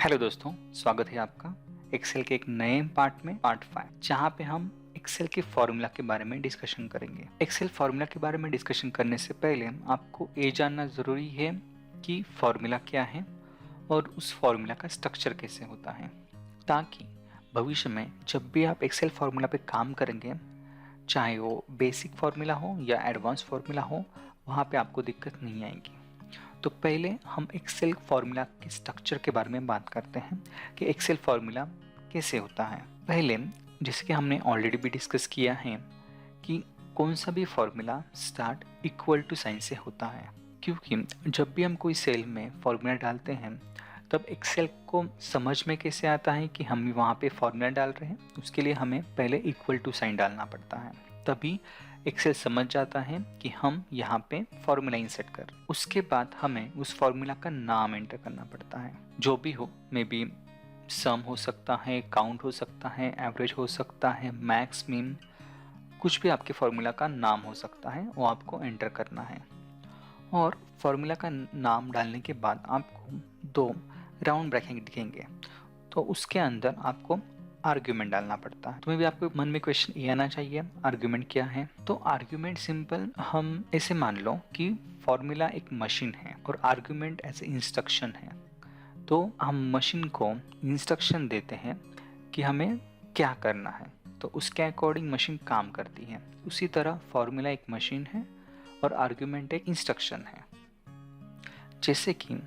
Hello दोस्तों, स्वागत है आपका एक्सेल के एक नए पार्ट में, पार्ट 5, जहां पे हम एक्सेल के फॉर्मूला के बारे में डिस्कशन करेंगे। एक्सेल फॉर्मूला के बारे में डिस्कशन करने से पहले आपको ये जानना ज़रूरी है कि फॉर्मूला क्या है और उस फॉर्मूला का स्ट्रक्चर कैसे होता है, ताकि भविष्य में जब भी आप एक्सेल फॉर्मूला पे काम करेंगे, चाहे वो बेसिक फॉर्मूला हो या एडवांस फॉर्मूला हो, वहाँ पे आपको दिक्कत नहीं आएगी। तो पहले हम एक्सेल फॉर्मूला के स्ट्रक्चर के बारे में बात करते हैं कि एक्सेल फॉर्मूला कैसे होता है। पहले, जैसे कि हमने ऑलरेडी भी डिस्कस किया है कि कौन सा भी formula start equal to sine से होता है, क्योंकि जब भी हम कोई सेल में फॉर्मूला डालते हैं तब एक्सेल को समझ में कैसे आता है कि हम वहाँ पे फॉर्मूला डाल रहे हैं। उसके लिए हमें पहले इक्वल टू साइन डालना पड़ता है, तभी एक्सेल समझ जाता है कि हम यहाँ पे फॉर्मूला इंसर्ट कर। उसके बाद हमें उस फॉर्मूला का नाम एंटर करना पड़ता है, जो भी हो, मे बी सम हो सकता है, काउंट हो सकता है, एवरेज हो सकता है, मैक्स मिन, कुछ भी आपके फॉर्मूला का नाम हो सकता है, वो आपको एंटर करना है। और फॉर्मूला का नाम डालने के बाद आपको दो राउंड ब्रैकेट दिखेंगे, तो उसके अंदर आपको आर्ग्यूमेंट डालना पड़ता है। तुम्हें भी आपको मन में क्वेश्चन ये आना चाहिए, आर्ग्यूमेंट क्या है? तो आर्ग्यूमेंट सिंपल, हम ऐसे मान लो कि फॉर्मूला एक मशीन है और आर्ग्यूमेंट ऐसे इंस्ट्रक्शन है। तो हम मशीन को इंस्ट्रक्शन देते हैं कि हमें क्या करना है, तो उसके अकॉर्डिंग मशीन काम करती है। उसी तरह फॉर्मूला एक मशीन है और आर्ग्यूमेंट एक इंस्ट्रक्शन है। जैसे कि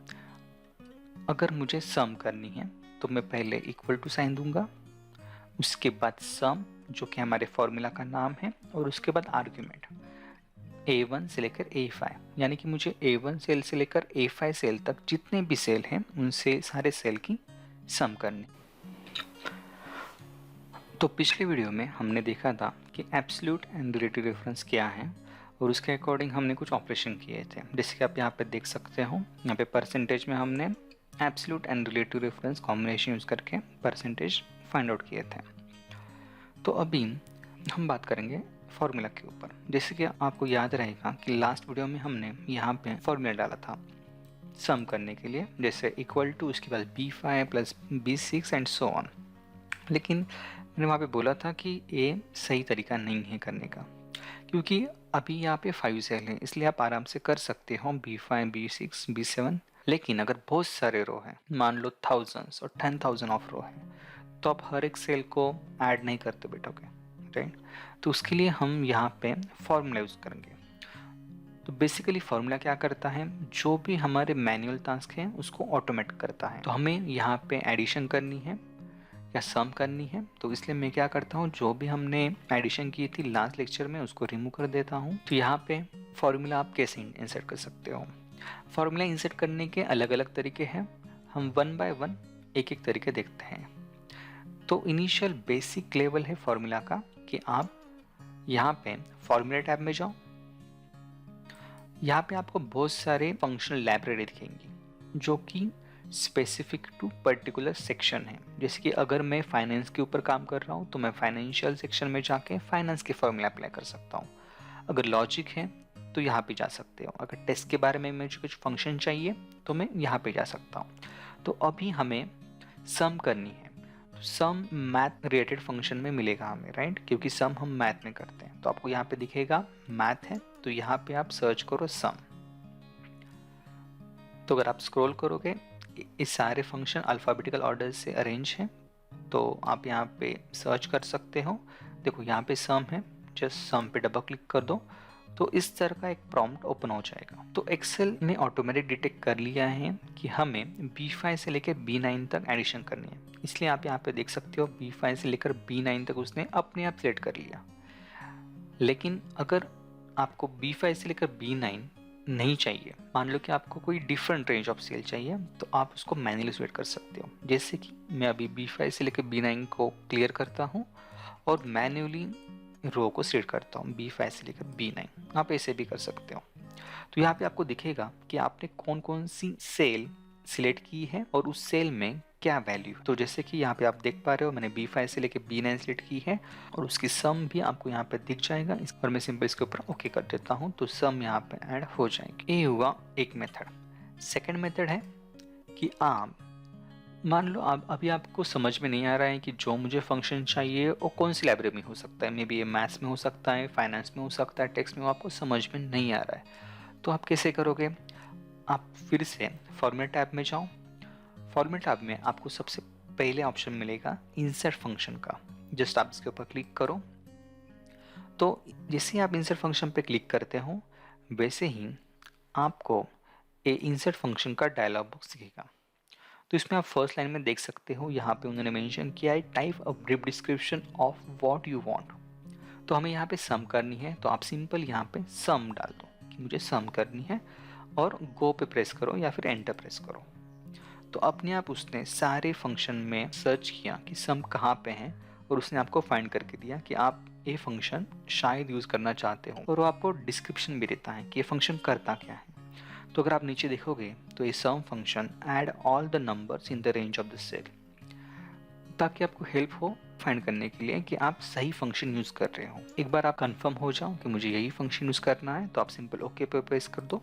अगर मुझे सम करनी है तो मैं पहले इक्वल टू साइन दूंगा, उसके बाद सम जो कि हमारे फॉर्मूला का नाम है, और उसके बाद आर्ग्यूमेंट A1 से लेकर A5, यानी कि मुझे A1 सेल से लेकर A5 सेल तक जितने भी सेल हैं उनसे सारे सेल की सम करनी। तो पिछले वीडियो में हमने देखा था कि एब्सोल्यूट एंड रिलेटिव रेफरेंस क्या है, और उसके अकॉर्डिंग हमने कुछ ऑपरेशन किए थे, जैसे कि आप यहाँ पे देख सकते हो। यहाँ पे परसेंटेज में हमने absolute and relative reference combination use करके परसेंटेज फाइंड आउट किए थे। तो अभी हम बात करेंगे फॉर्मूला के ऊपर। जैसे कि आपको याद रहेगा कि लास्ट वीडियो में हमने यहाँ पे फॉर्मूला डाला था सम करने के लिए, जैसे इक्वल टू, उसके बाद B5 plus B6 and so on. लेकिन मैंने वहाँ पे बोला था कि ये सही तरीका नहीं है करने का, क्योंकि अभी यहाँ पे 5 सेल है, इसलिए आप आराम से कर सकते हो B5, B6, B7। लेकिन अगर बहुत सारे रो हैं, मान लो थाउजेंड्स और 10,000 ऑफ रो है, तो आप हर एक सेल को ऐड नहीं करते बैठोगे, राइट? तो उसके लिए हम यहाँ पे फॉर्मूला यूज़ करेंगे। तो बेसिकली फॉर्मूला क्या करता है, जो भी हमारे मैनुअल टास्क है उसको ऑटोमेट करता है। तो हमें यहाँ पे एडिशन करनी है या सम करनी है, तो इसलिए मैं क्या करता हूँ, जो भी हमने एडिशन की थी लास्ट लेक्चर में उसको रिमूव कर देता हूँ। तो यहाँ पे फॉर्मूला आप कैसे इंसर्ट कर सकते हो? फॉर्मूला इंसर्ट करने के अलग अलग तरीके हैं, हम वन बाय वन एक एक तरीके देखते हैं। तो इनिशियल बेसिक लेवल है फॉर्मूला का कि आप यहाँ पे फॉर्मूला टैब में जाओ। यहाँ पे आपको बहुत सारे फंक्शनल लाइब्रेरी दिखेंगी जो कि स्पेसिफिक टू पर्टिकुलर सेक्शन है। जैसे कि अगर मैं फाइनेंस के ऊपर काम कर रहा हूँ तो मैं फाइनेंशियल सेक्शन में जाके फाइनेंस के फॉर्मूला अप्लाई कर सकता हूँ। अगर लॉजिक है तो यहाँ पे जा सकते हो। अगर टेस्ट के बारे में मुझे कुछ फंक्शन चाहिए तो मैं यहाँ पे जा सकता हूँ। तो अभी हमें सम करनी है, तो सम मैथ रिलेटेड फंक्शन में मिलेगा हमें, राइट? क्योंकि सम हम मैथ में करते हैं। तो आपको यहाँ पे दिखेगा मैथ है, तो यहाँ पे आप सर्च करो सम। तो अगर आप स्क्रॉल करोगे, इस सारे फंक्शन अल्फ़ाबेटिकल ऑर्डर से अरेंज है, तो आप यहाँ पे सर्च कर सकते हो। देखो यहाँ पे सम है, जस्ट सम पे डबल क्लिक कर दो तो इस तरह का एक प्रॉम्प्ट ओपन हो जाएगा। तो एक्सेल ने ऑटोमेटिक डिटेक्ट कर लिया है कि हमें B5 से लेकर B9 तक एडिशन करनी है, इसलिए आप यहाँ पे देख सकते हो B5 से लेकर B9 तक उसने अपने आप सिलेक्ट कर लिया। लेकिन अगर आपको B5 से लेकर B9 नहीं चाहिए, मान लो कि आपको कोई डिफरेंट रेंज ऑफ सेल चाहिए, तो आप उसको मैन्युअली सिलेक्ट कर सकते हो। जैसे कि मैं अभी B5 से लेकर B9 को क्लियर करता हूँ और मैन्युअली रो को सिलेक्ट करता हूँ B5 से लेकर B9। आप ऐसे भी कर सकते हो। तो यहाँ पे आपको दिखेगा कि आपने कौन कौन सी सेल सिलेक्ट की है और उस सेल में क्या वैल्यू। तो जैसे कि यहाँ पे आप देख पा रहे हो, मैंने B5 से लेकर B9 सिलेक्ट की है और उसकी सम भी आपको यहाँ पे दिख जाएगा। इस पर मैं सिंपल इसके ऊपर ओके कर देता हूँ, तो सम यहाँ पे ऐड हो जाएगी। ये हुआ एक मेथड। सेकेंड मेथड है कि आप मान लो आप अभी आपको समझ में नहीं आ रहा है कि जो मुझे फंक्शन चाहिए वो कौन सी लाइब्रेरी में हो सकता है, मे बी ये मैथ्स में हो सकता है, फाइनेंस में हो सकता है, टेक्स्ट में, वो आपको समझ में नहीं आ रहा है। तो आप कैसे करोगे? आप फिर से फॉर्मेट टैब में जाओ। फॉर्मेट टैब में आपको सबसे पहले ऑप्शन मिलेगा इंसर्ट फंक्शन का। जस्ट आप इसके ऊपर क्लिक करो। तो जैसे ही आप इंसर्ट फंक्शन पे क्लिक करते हो वैसे ही आपको ये इंसर्ट फंक्शन का डायलॉग बॉक्स दिखेगा। तो इसमें आप फर्स्ट लाइन में देख सकते हो, यहाँ पे उन्होंने मेंशन किया है type a brief description of what you want. तो हमें यहाँ पे सम करनी है, तो आप सिंपल यहाँ पे सम डाल दो कि मुझे सम करनी है और गो पे प्रेस करो या फिर एंटर प्रेस करो। तो अपने आप उसने सारे फंक्शन में सर्च किया कि सम कहाँ पे हैं और उसने आपको फाइंड करके दिया कि आप ये फंक्शन शायद यूज़ करना चाहते हो, और वो आपको डिस्क्रिप्शन भी देता है कि ये फंक्शन करता क्या है। तो अगर आप नीचे देखोगे तो ये sum function add all the numbers in the range of the cell, ताकि आपको हेल्प हो फाइंड करने के लिए कि आप सही फंक्शन यूज़ कर रहे हो। एक बार आप कंफर्म हो जाओ कि मुझे यही फंक्शन यूज़ करना है तो आप सिंपल ओके पे प्रेस कर दो।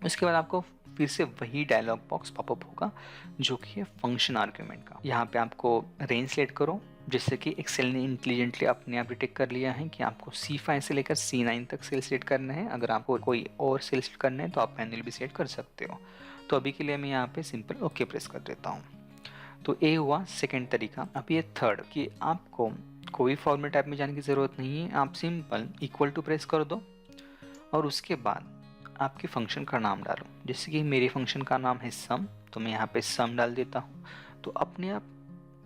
उसके बाद आपको फिर से वही डायलॉग बॉक्स पॉपअप होगा जो कि है फंक्शन आर्ग्यूमेंट का। यहाँ पे आपको रेंज सेलेक्ट करो, जैसे कि एक्सेल ने इंटेलिजेंटली अपने आप डिटेक्ट कर लिया है कि आपको C5 से लेकर C9 तक सेल सेलेक्ट करना है। अगर आपको कोई और सेल सेलेक्ट करना है तो आप मैनुअली भी सेलेक्ट कर सकते हो। तो अभी के लिए मैं यहाँ पे सिंपल ओके प्रेस कर देता हूँ। तो ये हुआ सेकेंड तरीका। अब ये थर्ड कि आपको कोई फॉर्मेट टैब में जाने की ज़रूरत नहीं है, आप सिंपल इक्वल टू प्रेस कर दो और उसके बाद आपके फंक्शन का नाम डालो। जैसे कि मेरे फंक्शन का नाम है सम, तो मैं यहाँ पे सम डाल देता हूँ। तो अपने आप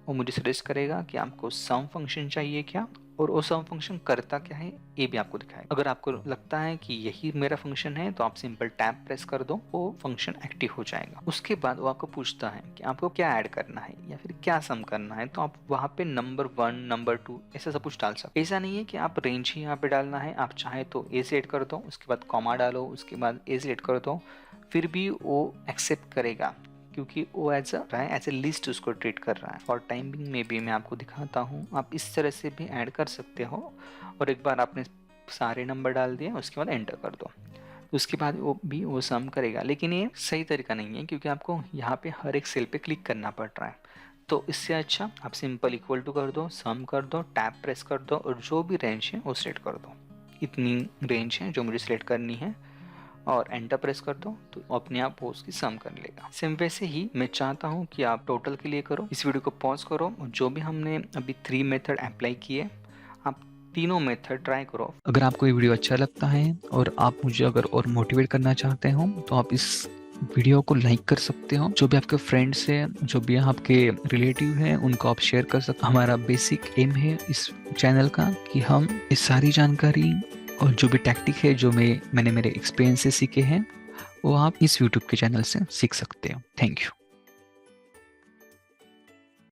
वो मुझे सजेस्ट करेगा कि आपको सम फंक्शन चाहिए क्या, और वो सम फंक्शन करता क्या है ये भी आपको दिखाएगा। अगर आपको लगता है कि यही मेरा फंक्शन है तो आप सिंपल टैब प्रेस कर दो, वो फंक्शन एक्टिव हो जाएगा। उसके बाद वो आपको पूछता है कि आपको क्या ऐड करना है या फिर क्या सम करना है, तो आप वहाँ पे नंबर 1 नंबर 2 ऐसा सब कुछ डाल सकते। ऐसा नहीं है कि आप रेंज ही यहाँ पे डालना है, आप चाहे तो ए सेट कर दो, उसके बाद कॉमा डालो, उसके बाद ए सेट कर दो, फिर भी वो एक्सेप्ट करेगा क्योंकि वो एज ए लिस्ट उसको ट्रीट कर रहा है। फॉर टाइमिंग में भी मैं आपको दिखाता हूँ, आप इस तरह से भी ऐड कर सकते हो। और एक बार आपने सारे नंबर डाल दिए उसके बाद एंटर कर दो, उसके बाद वो सम करेगा। लेकिन ये सही तरीका नहीं है क्योंकि आपको यहाँ पे हर एक सेल पे क्लिक करना पड़ रहा है। तो इससे अच्छा आप सिंपल इक्वल टू कर दो, सम कर दो, टैब प्रेस कर दो और जो भी रेंज है वो सेलेक्ट कर दो। इतनी रेंज है जो मुझे सेलेक्ट करनी है और एंटर प्रेस कर दो तो अपने आप वो उसकी सम कर लेगा। सेम वैसे ही मैं चाहता हूँ कि आप टोटल के लिए करो। इस वीडियो को पॉज करो और जो भी हमने अभी 3 मेथड अप्लाई किए आप तीनों मेथड ट्राई करो। अगर आपको ये वीडियो अच्छा लगता है और आप मुझे अगर और मोटिवेट करना चाहते हो तो आप इस वीडियो को लाइक कर सकते हो। जो भी आपके फ्रेंड्स हैं, जो भी आपके रिलेटिव हैं, उनको आप शेयर कर सकते हो। हमारा बेसिक एम है इस चैनल का कि हम इस सारी जानकारी और जो भी टैक्टिक है जो मैंने मेरे एक्सपीरियंस से सीखे हैं वो आप इस यूट्यूब के चैनल से सीख सकते हो। Thank you.